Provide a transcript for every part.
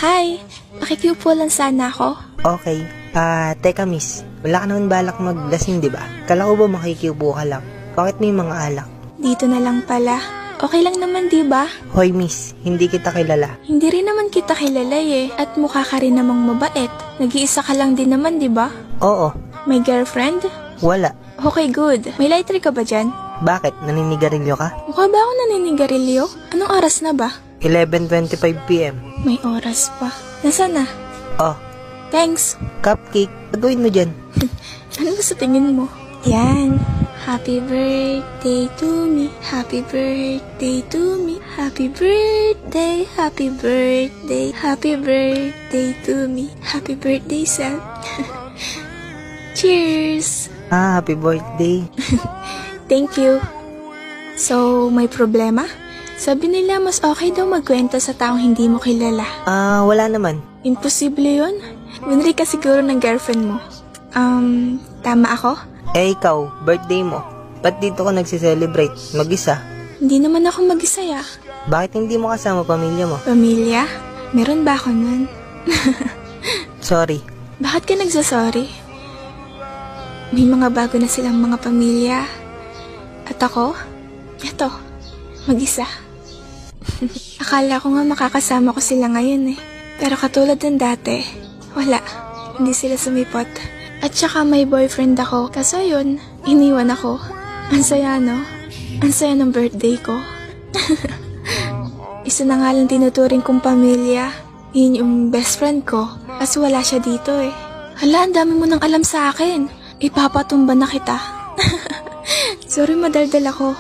Hi! Pakikiupo lang sana ako. Okay. Teka miss, wala ka naman balak maglasing, di ba? Kala ko ba makikiupo ka lang? Bakit may mga alak? Dito na lang pala. Okay lang naman, di ba? Hoy miss, hindi kita kilala. Hindi rin naman kita kilala eh. At mukha ka rin namang mabait. Nag-iisa ka lang din naman, di ba? Oo. May girlfriend? Wala. Okay, good. May lighter ka ba dyan? Bakit? Naninigarilyo ka? Mukha ba ako naninigarilyo? Anong oras na ba? 11:25 PM. May oras pa. Nasaan na? Oh, Thanks. cupcake. Gagawin mo dyan. Ano ba sa tingin mo? Yan. Happy birthday to me. Happy birthday to me. Happy birthday. Happy birthday. Happy birthday to me. Happy birthday, Sal. Cheers. Happy birthday. Thank you. So, may problema? Sabi nila mas okay daw magkwento sa taong hindi mo kilala. Wala naman. Imposible yun. Winry ka siguro ng girlfriend mo. Tama ako? Ikaw, birthday mo. Ba't dito ka nagsiselebrate? Mag-isa? Hindi naman ako mag-isaya. Bakit hindi mo kasama pamilya mo? Pamilya? Meron ba ako nun? Sorry. Bakit ka nagsasorry? May mga bago na silang mga pamilya. At ako? Eto, mag-isa. Akala ko nga makakasama ko sila ngayon eh. Pero katulad ng dati, wala. Hindi sila sumipot. At saka may boyfriend ako. Kaso yun, iniwan ako. Ang saya no? Ang saya ng birthday ko. Isa na nga lang tinuturing kong pamilya. Yun yung best friend ko. Kaso wala siya dito eh. Hala, ang dami mo nang alam sa akin. Ipapatumba na kita. Sorry, madaldal ako.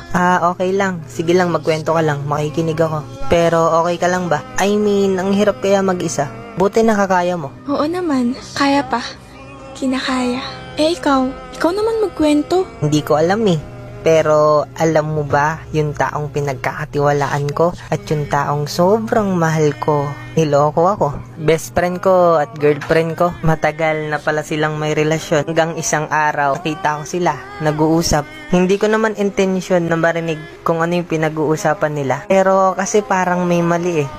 Okay lang. Sige lang, magkwento ka lang. Makikinig ako. Pero okay ka lang ba? I mean, ang hirap kaya mag-isa. Buti nakakaya mo. Oo naman, kaya pa. Kinakaya. Ikaw naman magkwento. Hindi ko alam eh. Pero alam mo ba yung taong pinagkakatiwalaan ko at yung taong sobrang mahal ko? Niloko ako. Best friend ko at girlfriend ko. Matagal na pala silang may relasyon. Hanggang isang araw, nakita ko sila. Nag-uusap. Hindi ko naman intensyon na marinig kung ano yung pinag-uusapan nila. Pero kasi parang may mali eh.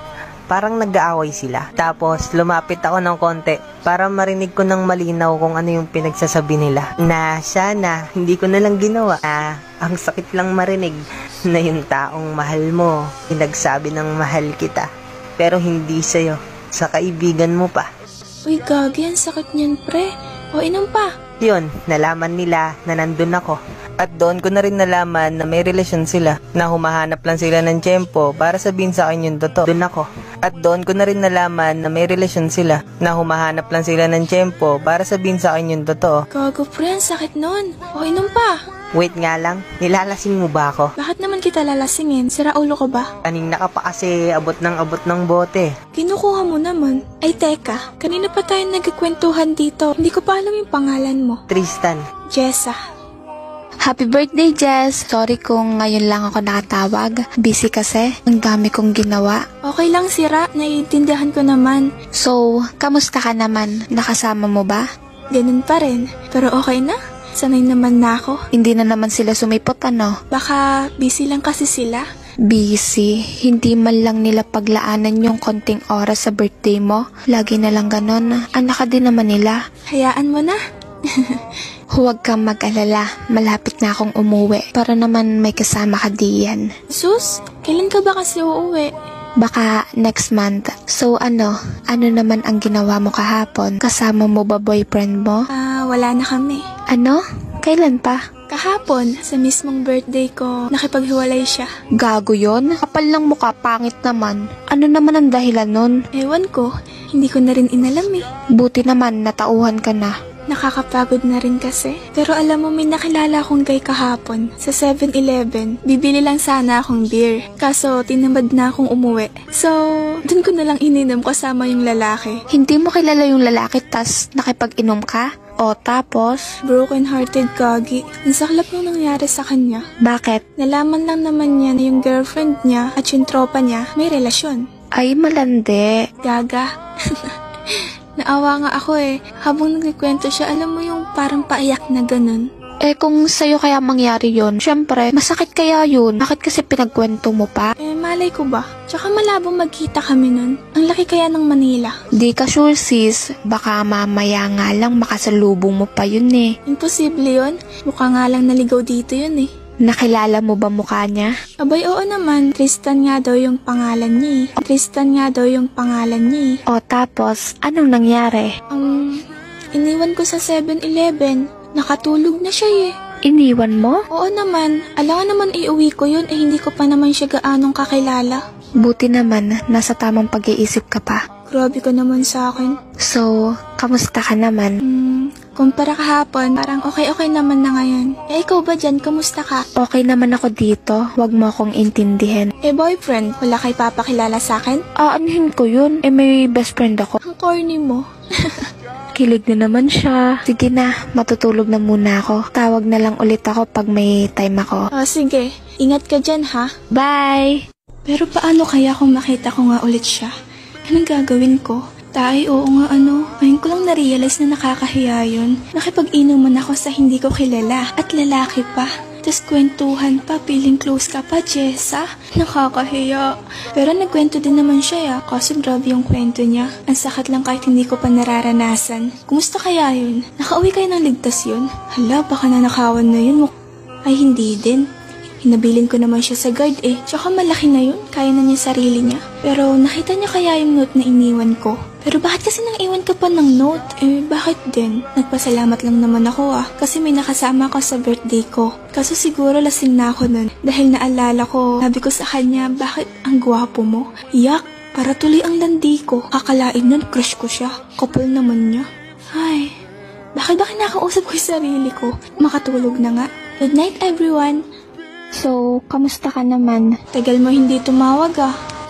Parang nag-aaway sila. Tapos lumapit ako ng konti para marinig ko ng malinaw kung ano yung pinagsasabi nila. Na sana hindi ko na lang ginawa. Ang sakit lang marinig na yung taong mahal mo pinagsabi ng mahal kita. Pero hindi sa'yo. Sa kaibigan mo pa. Uy, gagi, ang sakit niyan, pre. O, inom pa. Yun, nalaman nila na nandun ako. At doon ko na rin nalaman na may relasyon sila. Na humahanap lang sila ng tiyempo para sabihin sa akin yung totoo. Doon ako. At doon ko na rin nalaman na may relasyon sila. Na humahanap lang sila ng tiyempo para sabihin sa akin yung totoo. Gago, pre, ang sakit nun. O, inom pa. Wait nga lang, nilalasing mo ba ako? Bakit naman kita lalasingin? Sira ulo ko ba? Kanina ka pa kasi abot ng bote. Kinukuha mo naman. Ay, teka. Kanina pa tayo nagkikwentuhan dito. Hindi ko pa alam yung pangalan mo. Tristan. Jessa. Happy birthday, Jess! Sorry kung ngayon lang ako nakatawag. Busy kasi. Ang dami kong ginawa. Okay lang, Sira. Naiintindihan ko naman. So, kamusta ka naman? Nakasama mo ba? Ganun pa rin. Pero okay na. Sanay naman na ako. Hindi na naman sila sumipot, ano? Baka busy lang kasi sila. Busy? Hindi man lang nila paglaanan yung konting oras sa birthday mo? Lagi na lang ganon. Anak ka din naman nila. Hayaan mo na. Huwag kang mag-alala. Malapit na akong umuwi. Para naman may kasama ka diyan. Sus, kailan ka ba kasi uuwi? Baka next month. So ano naman ang ginawa mo kahapon? Kasama mo ba boyfriend mo? Wala na kami. Ano? Kailan pa? Kahapon, sa mismong birthday ko, nakipaghiwalay siya. Gago yon? Kapal lang mukha, pangit naman. Ano naman ang dahilan nun? Ewan ko, hindi ko na rin inalam eh. Buti naman, natauhan ka na. Nakakapagod na rin kasi. Pero alam mo, may nakilala akong guy kahapon. Sa 7-Eleven, bibili lang sana akong beer. Kaso, tinamad na akong umuwi. So, dun ko na lang ininom kasama yung lalaki. Hindi mo kilala yung lalaki tas nakipag-inom ka? O tapos? Broken hearted, gagi. Ang saklap nung nangyari sa kanya. Bakit? Nalaman lang naman niya na yung girlfriend niya at yung tropa niya may relasyon. Ay, malandi. Gaga. Naawa nga ako eh. Habang nagkikwento siya, alam mo yung parang paiyak na ganun. Kung sa'yo kaya mangyari yon, syempre, masakit kaya yun. Bakit kasi pinagkwento mo pa? Malay Malay ko ba? Tsaka malabong magkita kami nun. Ang laki kaya ng Manila. Di ka sure sis, baka mamaya nga lang makasalubong mo pa yun eh. Imposible yun. Mukha nga lang naligaw dito yun eh. Nakilala mo ba mukha niya? Abay, oo naman. Tristan nga daw yung pangalan niya eh. Tristan nga daw yung pangalan niya eh. O tapos, anong nangyari? Iniwan ko sa 7-Eleven. Nakatulog na siya eh. Iniwan mo? Oo naman. Alangan naman iuwi ko yun eh hindi ko pa naman siya gaanong kakilala. Buti naman, nasa tamang pag-iisip ka pa. Grabe ka naman sa akin. So, kamusta ka naman? Kumpara kahapon, parang okay naman na ngayon. Eh ikaw ba dyan? Kumusta ka? Okay naman ako dito, wag mo akong intindihin. Eh boyfriend, wala kay papakilala sa akin? Aanhin ko yun, may best friend ako. Ang corny mo. Kilig na naman siya. Sige na, matutulog na muna ako. Tawag na lang ulit ako pag may time ako. Sige, ingat ka dyan ha. Bye! Pero paano kaya kung makita ko nga ulit siya? Anong gagawin ko? Tay, oo nga ngayon ko lang na-realize na nakakahiya yun. Nakipag-inuman ako sa hindi ko kilala at lalaki pa. Tapos kwentuhan pa, feeling close ka pa, Jessa. Nakakahiya. Pero nagkwento din naman siya kasi grabe yung kwento niya. Ang sakit lang kahit hindi ko pa nararanasan. Kumusta kaya yun? Nakauwi kayo ng ligtas yun? Hala, baka nanakawan na yun. Ay, hindi din. Hinabilin ko naman siya sa guard eh. Tsaka malaki na yun, kaya na niya sarili niya. Pero nakita niya kaya yung note na iniwan ko. Pero bakit kasi nang iwan ka pa ng note? Eh, bakit din? Nagpasalamat lang naman ako kasi may nakasama ako sa birthday ko. Kaso siguro lasing na ako nun. Dahil naalala ko, sabi ko sa kanya, bakit ang gwapo mo? Yak, para tuloy ang landi ko. Kakalain nun, crush ko siya. Couple naman niya. Ay, bakit ba kinakausap ko yung sarili ko? Makatulog na nga. Good night everyone. So, kamusta ka naman? Tagal mo hindi tumawag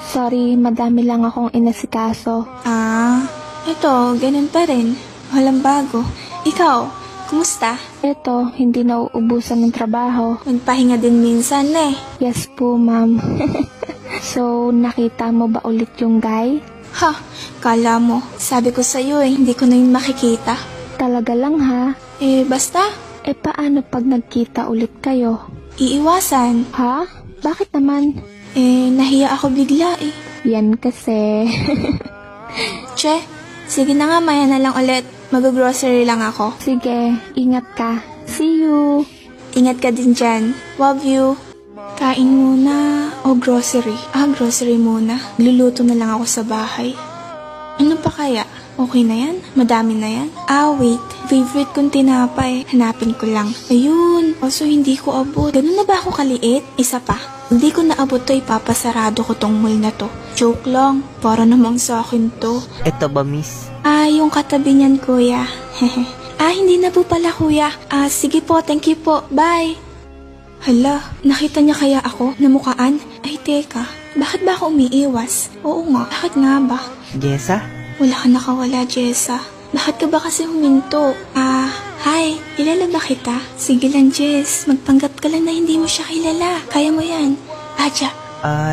Sorry, madami lang akong inasikaso. Ito, ganun pa rin. Walang bago. Ikaw, kumusta? Eto, hindi nauubusan ng trabaho. Magpahinga din minsan eh. Yes po, ma'am. So, nakita mo ba ulit yung guy? Ha, kala mo. Sabi ko sa'yo hindi ko na yun makikita. Talaga lang ha? Basta. Paano pag nagkita ulit kayo? Iiwasan. Ha? Bakit naman? Nahiya ako bigla eh. Yan kasi. Che, sige na nga, maya na lang ulit. Mag-grocery lang ako. Sige, ingat ka. See you. Ingat ka din dyan. Love you. Kain muna o grocery? Grocery muna. Luluto na lang ako sa bahay. Ano pa kaya? Okay na yan? Madami na yan? Wait. Favorite kong tinapay. Hanapin ko lang. Ayun. Also, hindi ko abot. Ganun na ba ako kaliit? Isa pa. Hindi ko naabot to, ipapasarado ko tong mall na to. Joke lang. Para namang sa akin to. Ito ba, miss? Yung katabi niyan, kuya. Hindi na po pala, kuya. Sige po, thank you po. Bye. Hala, nakita niya kaya ako? Namukaan? Ay, teka. Bakit ba ako umiiwas? Oo nga, bakit nga ba? Jessa? Wala ka nakawala, Jessa. Bakit ka ba kasi huminto? Hi, kilala ba kita? Sige lang, Jess. Magpanggap ka lang na hindi mo siya kilala. Kaya mo yan. Aja.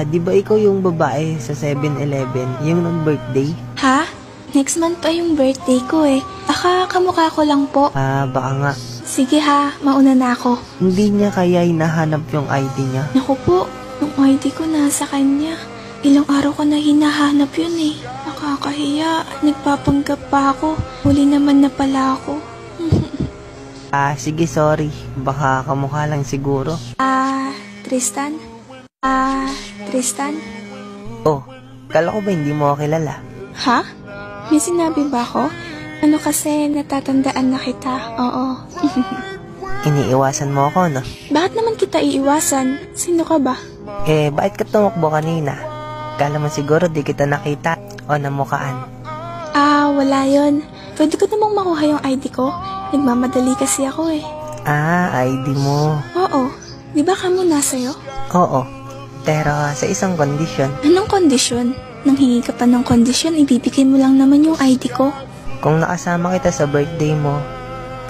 Di ba ikaw yung babae sa 7-Eleven? Yung nag-birthday? Ha? Next month pa yung birthday ko eh. Baka kamukha ko lang po. Baka nga. Sige ha, mauna na ako. Hindi niya kaya hinahanap yung ID niya. Naku po, yung ID ko nasa kanya. Ilang araw ko na hinahanap yun eh. Nakakahiya, nagpapanggap pa ako. Huli naman na pala ako. Sige, sorry. Baka kamukha lang siguro. Tristan? Tristan? Oh, kala ko ba hindi mo ako kilala? Ha? May sinabi ba ako? Ano kasi, natatandaan na kita. Oo. Iniiwasan mo ako, no? Bakit naman kita iiwasan? Sino ka ba? Bakit ka tumakbo kanina? Kala mo siguro di kita nakita o namukaan. Wala yon. Pwede ko namang makuha yung ID ko. Nagmamadali kasi ako eh. ID mo. Oo. Di ba kamo nasa'yo? Oo. Pero sa isang kondisyon. Anong kondisyon? Nang hingi ka pa ng kondisyon, ibibigay mo lang naman yung ID ko. Kung nakasama kita sa birthday mo,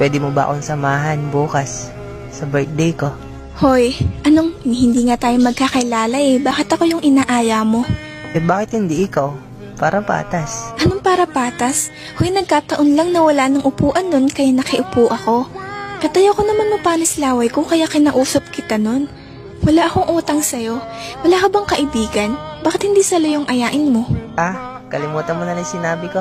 pwede mo ba akong samahan bukas sa birthday ko? Hoy, anong hindi nga tayo magkakilala eh. Bakit ako yung inaaya mo? Bakit hindi ikaw? Para patas. Anong para patas? Hoy, nagkataon lang na wala ng upuan nun kaya nakiupo ako. At ayoko naman mapanis laway ko kaya kinausap kita nun. Wala akong utang sa'yo. Wala ka bang kaibigan? Bakit hindi sala yung ayain mo? Kalimutan mo na lang sinabi ko.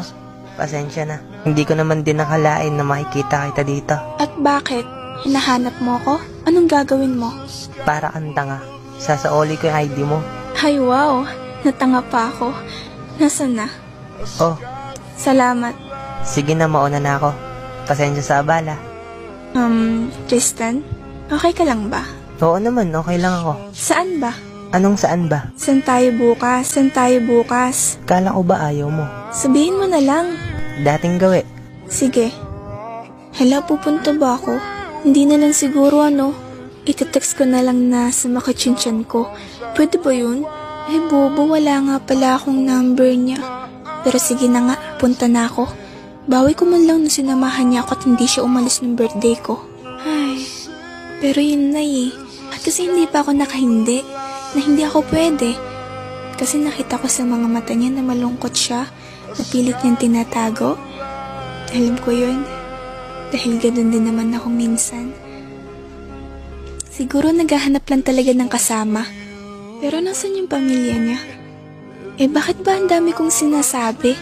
Pasensya na. Hindi ko naman din nakalain na makikita kita dito. At bakit? Hinahanap mo ako? Anong gagawin mo? Para kang tanga. Sasaoli ko yung ID mo. Ay wow, natanga pa ako. Nasaan na? Oh, Salamat. sige na, mauna na ako. Pasensya sa abala. Tristan? Okay ka lang ba? Oo naman, okay lang ako. Saan ba? Anong saan ba? Saan tayo bukas? Saan tayo bukas? Kala ko ba ayaw mo? Sabihin mo na lang. Dating gawi. Sige. Hala, pupunta ba ako? Hindi na lang siguro itetext ko na lang na sa makachinchan ko. Pwede ba yun? Bobo, wala nga pala akong number niya. Pero sige na nga, punta na ako. Bawi ko man lang na sinamahan niya ako at hindi siya umalis ng birthday ko. Ay, pero yun na At kasi hindi pa ako nakahindi. Na hindi ako pwede. Kasi nakita ko sa mga mata niya na malungkot siya. Napilit niyang tinatago. Alam ko yun. Dahil ganun din naman ako minsan. Siguro naghahanap lang talaga ng kasama. Pero nasan yung pamilya niya? Bakit ba ang dami kong sinasabi?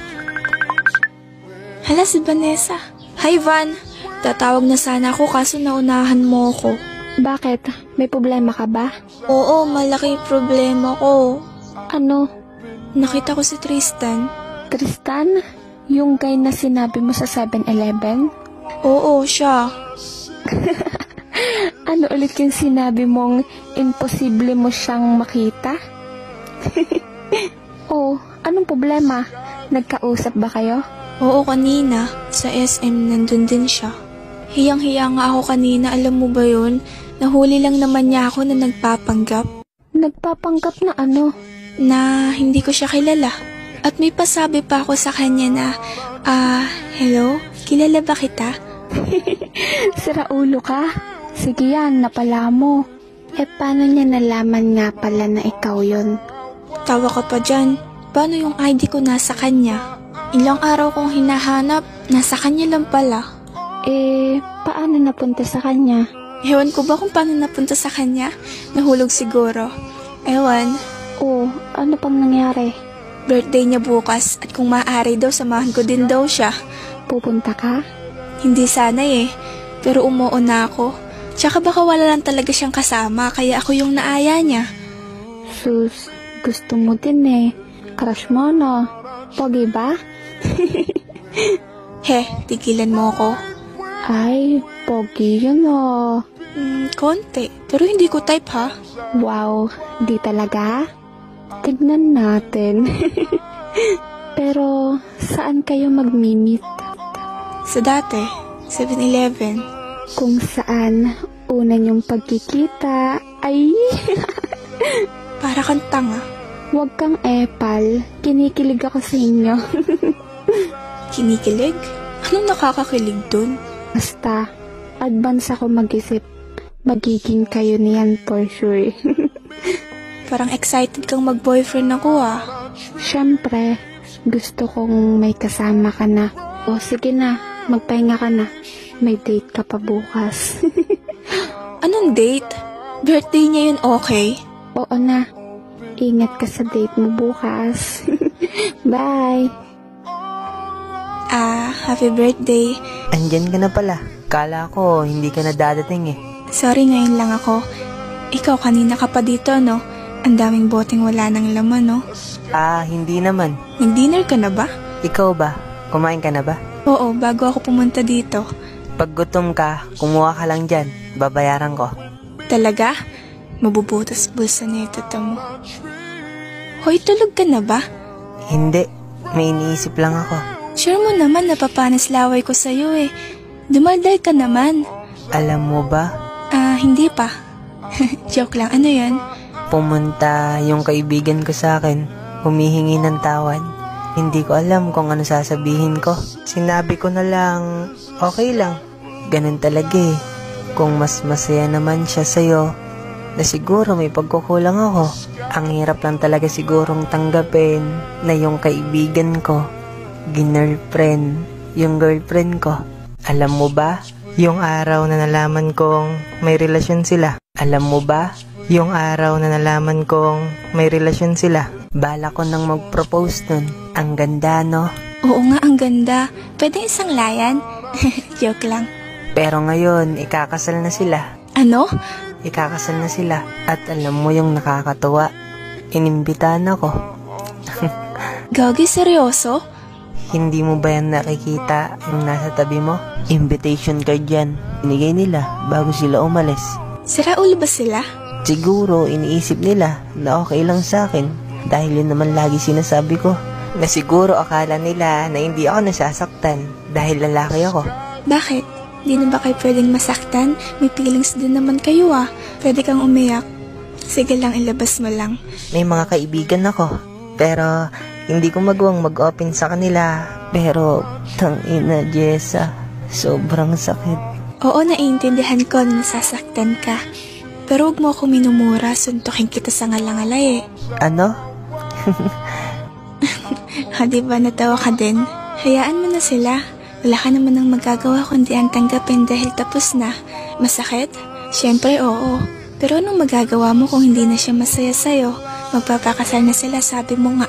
Hala, si Vanessa. Hi, Van. Tatawag na sana ako kaso naunahan mo ako. Bakit? May problema ka ba? Oo, malaki problema ko. Ano? Nakita ko si Tristan. Tristan? Yung guy na sinabi mo sa 7-Eleven? Oo, siya. Ano ulit yung sinabi mong imposible mo siyang makita? Oh, anong problema? Nagkausap ba kayo? Oo, kanina. Sa SM nandun din siya. Hiyang-hiya nga ako kanina, alam mo ba yun? Nahuli lang naman niya ako na nagpapanggap. Nagpapanggap na ano? Na hindi ko siya kilala. At may pasabi pa ako sa kanya na, hello? Kilala ba kita? Sira ulo ka? Sige yan, napala mo. Paano niya nalaman nga pala na ikaw yun? Tawa ka pa dyan. Paano yung ID ko nasa kanya? Ilang araw kong hinahanap, nasa kanya lang pala. Paano napunta sa kanya? Ewan ko ba kung paano napunta sa kanya? Nahulog siguro. Ewan. Oh, ano pang nangyari? Birthday niya bukas at kung maaari daw, samahan ko din daw siya. Pupunta ka? Hindi sana pero umuuna ako. Tsaka baka wala lang talaga siyang kasama, kaya ako yung naaya niya. Sus, gusto mo din Crush mo no? Pogi ba? Tigilan mo ko. Ay, pogi yun Konti, pero hindi ko type ha. Wow, di talaga? Tignan natin. Pero, saan kayo mag-meet? Sa dati, 7-Eleven. Kung saan una niyong pagkikita ay... Para kang tanga. Huwag kang epal. Kinikilig ako sa inyo. Kinikilig? Anong nakakakilig dun? Basta, advance ako mag-isip. Magiging kayo niyan for sure. Parang excited kang mag-boyfriend ako Siyempre, gusto kong may kasama ka na. O sige na, magpahinga ka na. May date ka pa bukas. Anong date? Birthday niya yun, okay? Oo na. Ingat ka sa date mo bukas. Bye! Happy birthday. Andyan ka na pala. Kala ko hindi ka na dadating Sorry, ngayon lang ako. Ikaw, kanina ka pa dito, no? Ang daming boteng wala ng laman, no? Hindi naman. Nag-dinner ka na ba? Ikaw ba? Kumain ka na ba? Oo, bago ako pumunta dito. Pag gutom ka, kumuha ka lang dyan. Babayaran ko. Talaga? Mabubutas bulsa nito mo. Hoy, tulog ka na ba? Hindi. May iniisip lang ako. Sure mo naman napapanas laway ko sa'yo Dumaldal ka naman. Alam mo ba? Hindi pa. Joke lang, ano yan? Pumunta yung kaibigan ko sa akin, humihingi ng tawad. Hindi ko alam kung ano sasabihin ko. Sinabi ko na lang, okay lang. Ganun talaga Kung mas masaya naman siya sa'yo, na siguro may pagkukulang ako. Ang hirap lang talaga sigurong tanggapin na yung kaibigan ko, ginirlfriend, yung girlfriend ko. Alam mo ba, yung araw na nalaman kong may relasyon sila, alam mo ba, Yung araw na nalaman kong may relasyon sila, bala ko nang mag-propose nun. Ang ganda, no? Oo nga, ang ganda. Pwede isang layan? Joke lang. Pero ngayon, ikakasal na sila. Ano? Ikakasal na sila. At alam mo yung nakakatuwa, inimbitahan ako. Gagi, seryoso? Hindi mo ba yan nakikita yung nasa tabi mo? Invitation card yan. Binigay nila bago sila umalis. Sira ulo ba sila? Siguro iniisip nila na okay lang sa akin dahil yun naman lagi sinasabi ko. Na siguro akala nila na hindi ako nasasaktan dahil lalaki ako. Bakit? Di na ba kayo pwedeng masaktan? May feelings din naman kayo ah. Pwede kang umiyak. Sige lang, ilabas mo lang. May mga kaibigan ako, pero hindi ko magawang mag-open sa kanila. Pero tangina, Jessa, sobrang sakit. Oo, naiintindihan ko na nasasaktan ka. Pero huwag mo ako minumura, suntukin kita sa ngalangalay eh. Ano? Ha, diba natawa ka din? Hayaan mo na sila. Wala ka naman ang magagawa kundi ang tanggapin dahil tapos na. Masakit? Siyempre oo. Pero anong magagawa mo kung hindi na siya masaya sa'yo? Magpapakasal na sila, sabi mo nga.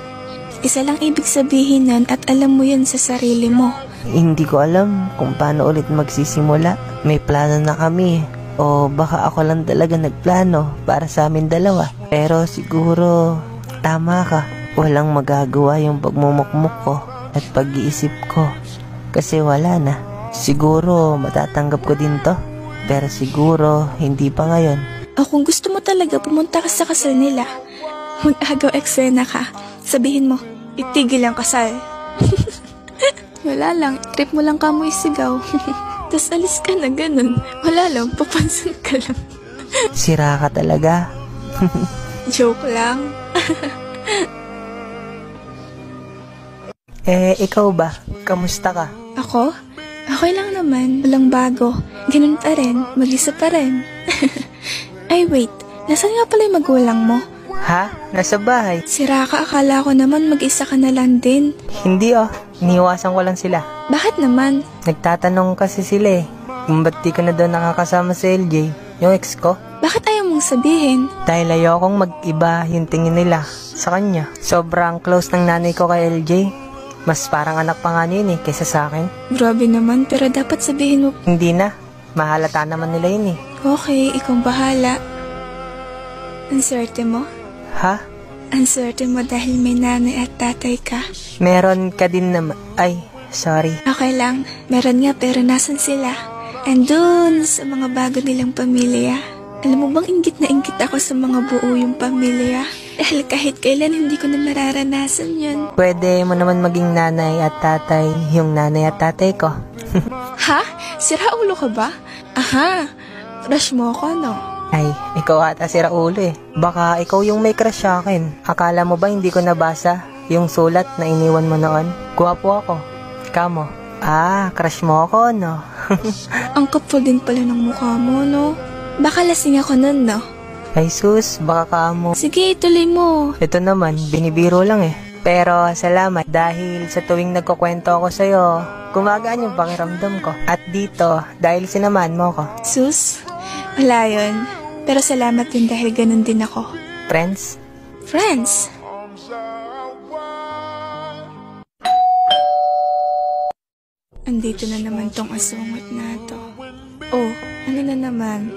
Isa lang ibig sabihin nun at alam mo yun sa sarili mo. Hindi ko alam kung paano ulit magsisimula. May plano na kami. O baka ako lang talaga nagplano para sa amin dalawa. Pero siguro tama ka. Walang magagawa yung pagmumukmuk ko at pag-iisip ko. Kasi wala na. Siguro matatanggap ko din to. Pero siguro hindi pa ngayon. O kung gusto mo talaga pumunta ka sa kasal nila, mag-agaw eksena ka. Sabihin mo, itigil ang kasal. Wala lang, trip mo lang kamo isigaw. Tapos alis ka na ganun. Wala lang, papansin ka lang. Sira ka talaga. Joke lang. Ikaw ba? Kamusta ka? Ako? Okay lang naman. Walang bago. Ganun pa rin. Mag-isa pa rin. Ay, wait. Nasaan nga pala yung magulang mo? Ha? Nasa bahay? Sira ka, akala ko naman mag-isa ka na lang din. Hindi iniwasan ko lang sila. Bakit naman? Nagtatanong kasi sila kung ba't di ka na daw nakakasama sa LJ, yung ex ko. Bakit ayaw mong sabihin? Dahil ayokong mag-iba yung tingin nila sa kanya. Sobrang close ng nanay ko kay LJ. Mas parang anak pa nga niya kaysa sa akin. Grabe naman, pero dapat sabihin mo. Hindi na. Mahalata naman nila yun Okay, ikaw bahala. Ang swerte mo? Ha? Ang swerte mo dahil may nanay at tatay ka. Meron ka din naman. Ay, sorry. Okay lang. Meron nga pero nasan sila? Andun sa mga bago nilang pamilya. Alam mo bang inggit na inggit ako sa mga buo yung pamilya? Dahil kahit kailan hindi ko na mararanasan yun. Pwede mo naman maging nanay at tatay yung nanay at tatay ko. Ha? Sira ulo ka ba? Aha, crush mo ako, no? Ay, ikaw ata si Raulo Baka ikaw yung may crush sa akin. Akala mo ba hindi ko nabasa yung sulat na iniwan mo noon? Guwapo ako. Kamo. Crush mo ako, no? Ang kapal din pala ng mukha mo, no? Baka lasing ako nun, no? Ay sus, baka kamo. Sige, ituloy mo. Ito naman, binibiro lang Pero salamat dahil sa tuwing nagkukwento ako sa'yo, gumagaan yung pakiramdam ko. At dito, dahil sinamahan mo ko. Sus, wala yun. Pero salamat din dahil ganun din ako. Friends? Friends? Andito na naman tong asungot na to. Oh, ano na naman?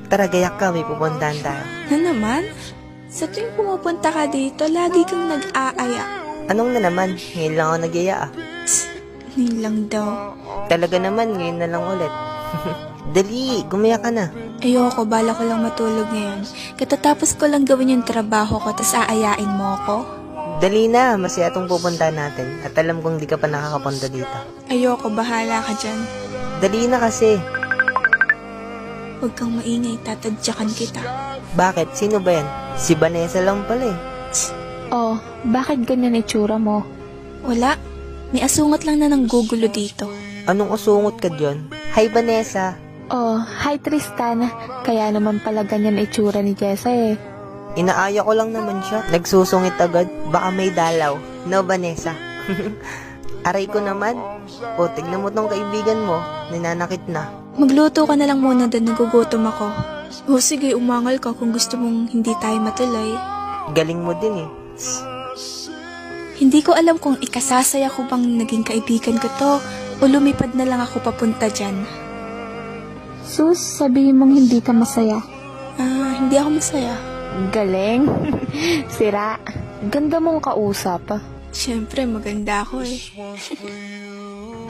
Tara, gayak ka, may pupuntahan tayo. Na naman? Sa tuwing pumupunta ka dito, lagi kang nag-aaya. Anong na naman? Ngayon lang ako nag-iya Ngayon lang daw. Talaga naman, ngayon na lang ulit. Dali, gumaya ka na. Ayoko, bala ko lang matulog ngayon. Katatapos ko lang gawin yung trabaho ko, tas aayain mo ako. Dali na, masaya itong pupuntahan natin. At alam kong di ka pa nakakapunta dito. Ayoko, bahala ka dyan. Dali na kasi. Huwag kang maingay, tatadyakan kita. Bakit? Sino ba yan? Si Vanessa lang pala Oh, bakit ganyan itsura mo? Wala. May asungot lang na nanggugulo dito. Anong usungot ka dyan? Hi, Vanessa. Oh, hi Tristan. Kaya naman pala ganyan itsura ni Jessa Inaaya ko lang naman siya. Nagsusungit agad. Baka may dalaw. No, Vanessa? Aray ko naman. O, tignan mo tong kaibigan mo. Ninanakit na. Magluto ka na lang muna doon, nagugutom ako. O sige, umangal ka kung gusto mong hindi tayo matuloy. Galing mo din eh. Hindi ko alam kung ikasasaya ko bang naging kaibigan ko to o lumipad na lang ako papunta dyan. Sus, sabihin mong hindi ka masaya. Hindi ako masaya. Galing. Sira. Ganda mong kausap. Siyempre, maganda ako eh.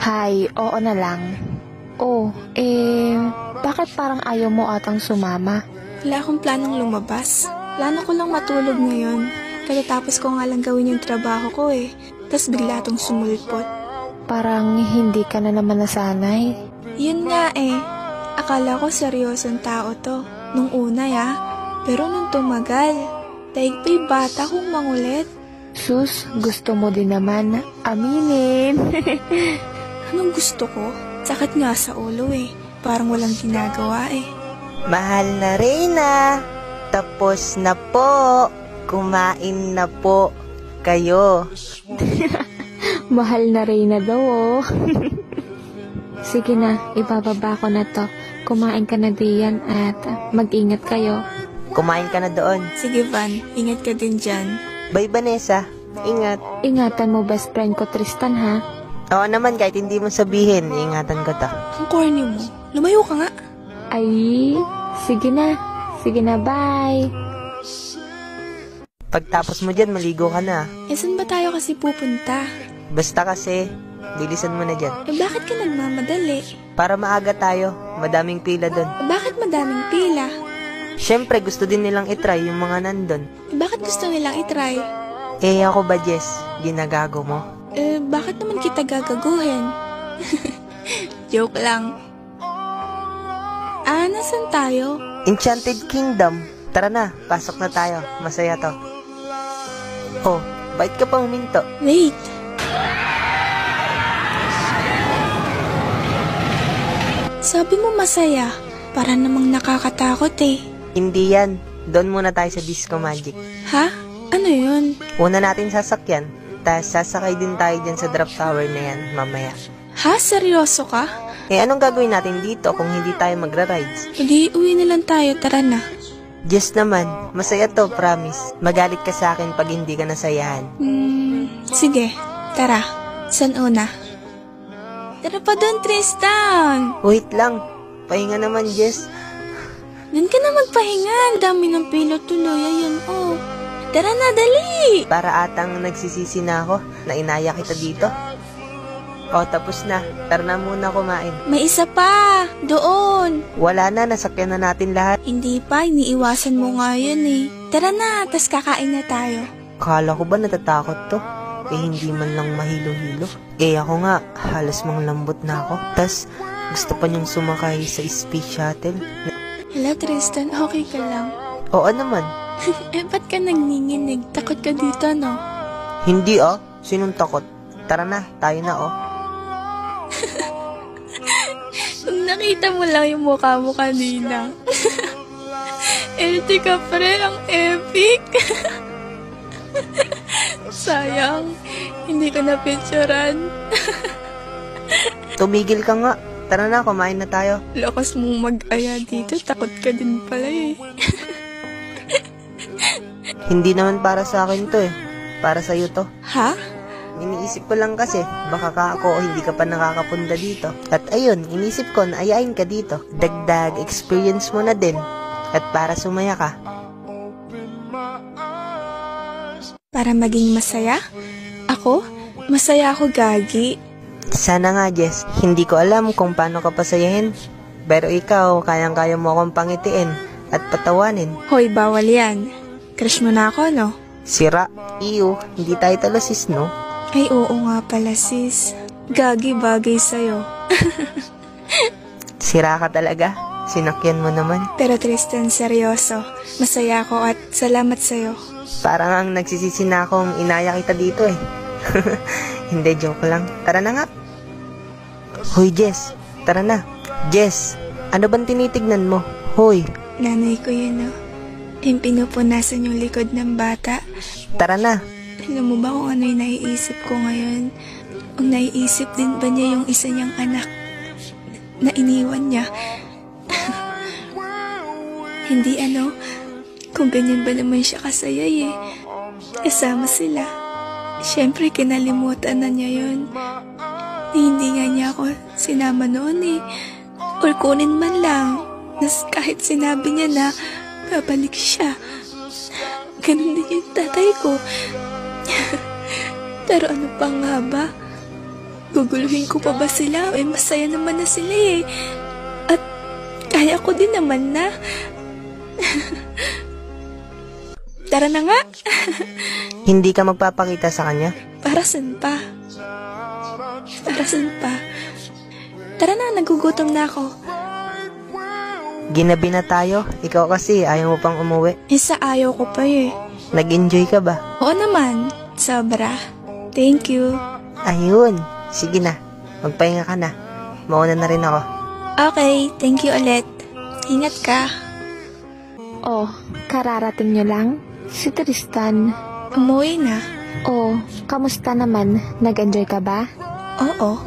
Hay, oo na lang. Bakit parang ayaw mo atang sumama? Wala akong planong lumabas. Plano ko lang matulog ngayon. Katatapos ko nga lang gawin yung trabaho ko eh. Tas bigla tong sumulpot. Parang hindi ka na naman nasanay. Yun nga eh. Akala ko seryosong tao to. Nung una Pero nung tumagal, daig pa'y bata kong mangulit. Sus, gusto mo din naman. Aminin. Anong gusto ko? Sakit nga sa ulo eh. Parang walang ginagawa eh. Mahal na Reyna, tapos na po. Kumain na po kayo. Mahal na Reyna daw oh. Sige na, ibababa ko na to. Kumain ka na diyan at mag-ingat kayo. Kumain ka na doon. Sige Van, ingat ka din dyan. Bye Vanessa, ingat. Ingatan mo best friend ko Tristan ha. Oo naman, kahit hindi mo sabihin, ingatan ko to. Ang corny mo. Lumayo ka nga. Ay, sige na. Sige na, bye. Pagtapos mo dyan, maligo ka na. Saan ba tayo kasi pupunta? Basta kasi, bilisan mo na dyan. Bakit ka nagmamadali? Para maaga tayo, madaming pila doon. Bakit madaming pila? Siyempre, gusto din nilang itry yung mga nandun. Bakit gusto nilang itry? Ako ba, Jess? Ginagago mo? Bakit naman kita gagaguhin? Joke lang. Nasan tayo? Enchanted Kingdom. Tara na, pasok na tayo. Masaya to. Oh, bait ka pa huminto. Wait. Sabi mo masaya. Para namang nakakatakot eh. Hindi yan. Doon muna tayo sa Disco Magic. Ha? Ano yun? Una natin sasakyan. Tapos sasakay din tayo dyan sa drop tower na yan mamaya. Ha? Seryoso ka? Anong gagawin natin dito kung hindi tayo magra-rides? Hindi, uwi na lang tayo. Tara na. Just naman, masaya to, promise. Magalit ka sa akin pag hindi ka nasayahan. Sige. Tara. San una? Tara pa doon, Tristan. Wait lang. Pahinga naman, Jess. Doon ka na magpahinga. Ang dami ng pila tuloy. Ayan, oh. Tara na, dali. Para atang nagsisisi na ako na inaya kita dito. Tapos na. Tara na muna kumain. May isa pa. Doon. Wala na, nasakyan na natin lahat. Hindi pa, iniiwasan mo nga yun eh. Tara na, tas kakain na tayo. Kala ko ba natatakot to? Hindi man lang mahilo-hilo. Ako nga, halos mang lambot na ako. Tas, gusto pa niyong sumakay sa space shuttle. Hala, Tristan, okay ka lang? Oo naman. Ba't ka nanginginig? Takot ka dito, no? Hindi Sinong takot? Tara na, tayo na Nung nakita mo lang yung mukha mo kanina. Tika pre, ang epic. Sayang, hindi ko na-picturean. Tumigil ka nga. Tara na, kumain na tayo. Lakas mong mag-aya dito, takot ka din pala eh. Hindi naman para sa akin to eh. Para sa'yo to. Ha? Iniisip ko lang kasi, baka ka ako o hindi ka pa nakakapunta dito. At ayun, inisip ko na ayain ka dito. Dagdag experience mo na din. At para sumaya ka. Para maging masaya? Ako? Masaya ako, Gagi. Sana nga, Jess. Hindi ko alam kung paano ka pasayahin. Pero ikaw, kayang-kaya mo akong pangitiin at patawanin. Hoy, bawal yan. Crush mo na ako, no? Sira, iyo, hindi tayo talasis, no? Ay, oo nga pala, sis. Gagi, bagay sa'yo. Sira ka talaga. Sinakyan mo naman. Pero Tristan, seryoso. Masaya ako at salamat sa'yo. Parang ang nagsisisi na akong inaya kita dito eh. Hindi, joke lang. Tara na nga. Hoy, Jess. Tara na. Jess, ano bang tinitignan mo? Hoy. Nanay ko yun, no? Yung pinupunasan yung likod ng bata. Tara na. Alam mo ba kung ano yung naiisip ko ngayon? Kung naiisip din ba niya yung isa niyang anak na iniwan niya? Hindi kung ganyan ba naman siya kasaya eh. Kasama sila. Siyempre, kinalimutan na niya yun. Hindi nga niya ako sinama noon eh. Or kunin man lang. Kahit sinabi niya na babalik siya. Ganun din yung tatay ko. Pero ano pa nga ba? Guguluhin ko pa ba sila? Masaya naman na sila eh. At kaya ko din naman na. Tara na nga. Hindi ka magpapakita sa kanya? Para saan pa? Tara na, nagugutom na ako. Ginabi na tayo. Ikaw kasi, ayaw mo pang umuwi. Sa ayaw ko pa eh. Nag-enjoy ka ba? Oo naman, sobra. Thank you. Ayun. Sige na. Magpahinga ka na. Mauna na rin ako. Okay, thank you ulit. Ingat ka. Oh, kararating nyo lang? Si Tristan. Umuwi na. Oh, kamusta naman? Nag-enjoy ka ba? Oo.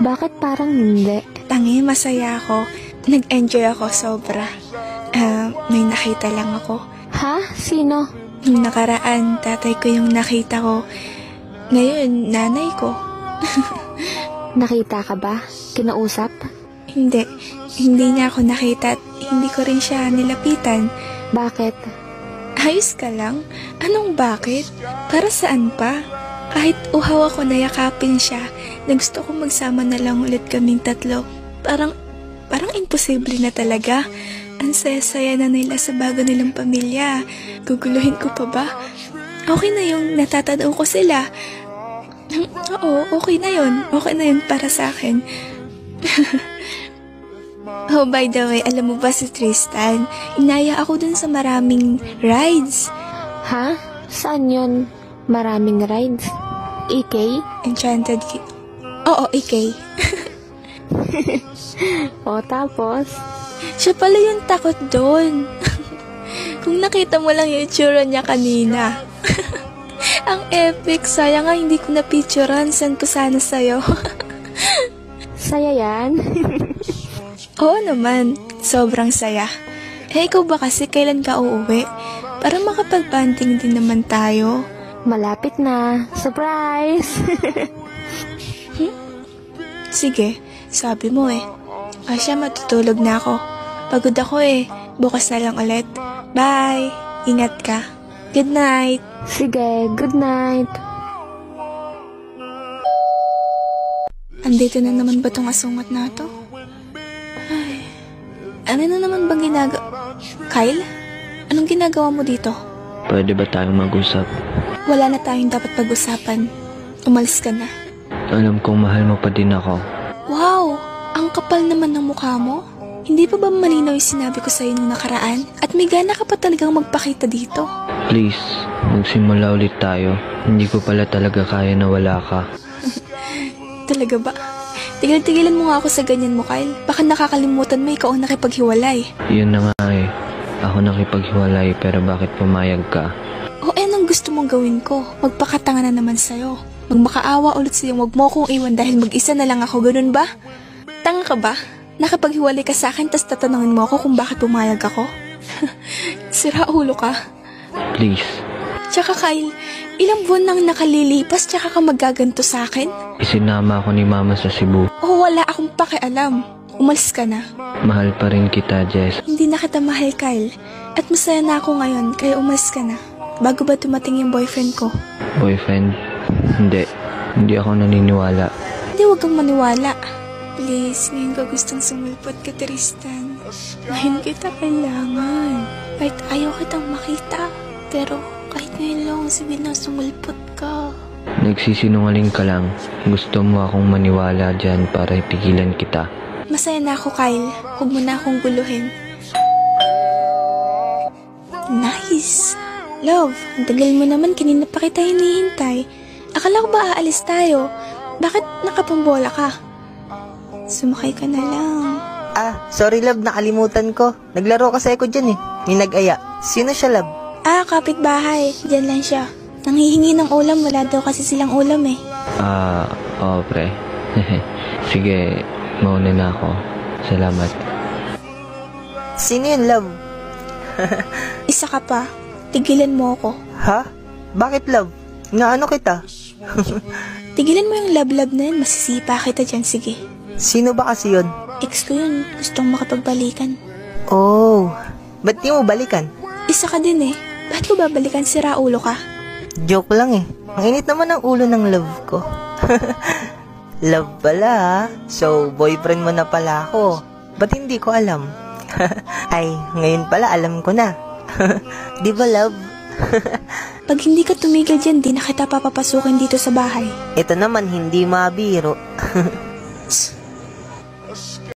Bakit parang hindi? Tangi, masaya ako. Nag-enjoy ako sobra. May nakita lang ako. Ha? Sino? Nung nakaraan, tatay ko yung nakita ko. Ngayon, nanay ko. Nakita ka ba? Kinausap? Hindi niya ako nakita at hindi ko rin siya nilapitan. Bakit? Ayos ka lang? Anong bakit? Para saan pa? Kahit uhaw ako na yakapin siya, na gusto ko magsama na lang ulit kaming tatlo. Parang imposible na talaga. Ang saya-saya na nila sa bago nilang pamilya. Guguluhin ko pa ba? Okay na yung natatanaw ko sila. Oo, okay na yun. Okay na yun para sa akin. Oh, by the way, alam mo ba si Tristan? Inaya ako dun sa maraming rides. Ha? Saan yun? Maraming rides? EK? Oo, EK. O tapos? Siya pala yung takot doon. Kung nakita mo lang yung itsura niya kanina. Ang epic. Sayang nga hindi ko na-picturean. Send ko sana sa'yo. Saya yan? Oo naman. Sobrang saya. Ikaw ba kasi kailan ka uuwi? Para makapag-banding din naman tayo. Malapit na. Surprise! Sige, sabi mo eh. Siya, matutulog na ako. Pagod ako eh. Bukas na lang ulit. Bye! Ingat ka. Good night! Sige, good night. Andito na naman ba tong asungat na to? Ay, ano na naman bang Kyle? Anong ginagawa mo dito? Pwede ba tayong mag-usap? Wala na tayong dapat pag-usapan. Umalis ka na. Alam kong mahal mo pa din ako. Wow! Ang kapal naman ng mukha mo. Hindi pa ba malinaw yung sinabi ko sa'yo nung nakaraan? At may gana ka pa talagang magpakita dito. Please, magsimula ulit tayo. Hindi ko pala talaga kaya na wala ka. Talaga ba? Tigil-tigilan mo nga ako sa ganyan mo, Kyle. Baka nakakalimutan mo ikaw ang nakipaghiwalay. Yun na nga eh. Ako nakipaghiwalay pero bakit pumayag ka? O anong gusto mong gawin ko? Magpakatanga na naman sa'yo. Magmakaawa ulit sa'yo, wag mo akong iwan dahil mag-isa na lang ako, ganun ba? Tanga ka ba? Nakapaghiwalay ka sa akin tas tatanungin mo ako kung bakit pumayag ako? Sira ulo ka. Please. Tsaka Kyle, ilang buwan nang nakalilipas tsaka ka magaganto sa akin? Isinama ako ni Mama sa Cebu. O wala akong pakialam. Umalis ka na. Mahal pa rin kita, Jess. Hindi na kita mahal, Kyle. At masaya na ako ngayon, kaya umalis ka na. Bago ba dumating yung boyfriend ko? Boyfriend? Hindi. Hindi ako naniniwala. Hindi, wag kang maniwala. Please, ngayon ko gustong sumulpot ka, Tristan. Ngayon kita kailangan. Kahit ayaw kitang makita. Pero kahit ngayon lang, sabihin na sumulpot ka. Nagsisinungaling ka lang. Gusto mo akong maniwala dyan para ipigilan kita. Masaya na ako, Kyle. Huwag mo na akong guluhin. Nice! Love, ang tagal mo naman, kanina pa kita hinihintay. Akala ko ba aalis tayo? Bakit nakapambola ka? Sumakay ka na lang. Sorry love, nakalimutan ko. Naglaro kasi ako dyan eh. May nag-aya. Sino siya love? Kapitbahay. Diyan lang siya. Nanghihingi ng ulam, wala daw kasi silang ulam eh. Oo pre. Sige, mauna na ako. Salamat. Sino yun love? Isa ka pa. Tigilan mo ako. Ha? Bakit, love? Nga ano kita? Tigilan mo yung love-love na yan. Masisipa kita dyan. Sige. Sino ba kasi yun? Ex ko yun. Gustong makapagbalikan. Oh, ba't di mo balikan? Isa ka din eh. Ba't ko babalikan? Sira ulo ka? Joke lang eh. Ang init naman ang ulo ng love ko. Love pala ha? So, boyfriend mo na pala ako. Ba't hindi ko alam? Ay, ngayon pala alam ko na. Di ba, love? Pag hindi ka tumigil dyan, di na kita papapasukin dito sa bahay. Ito naman hindi mabiro.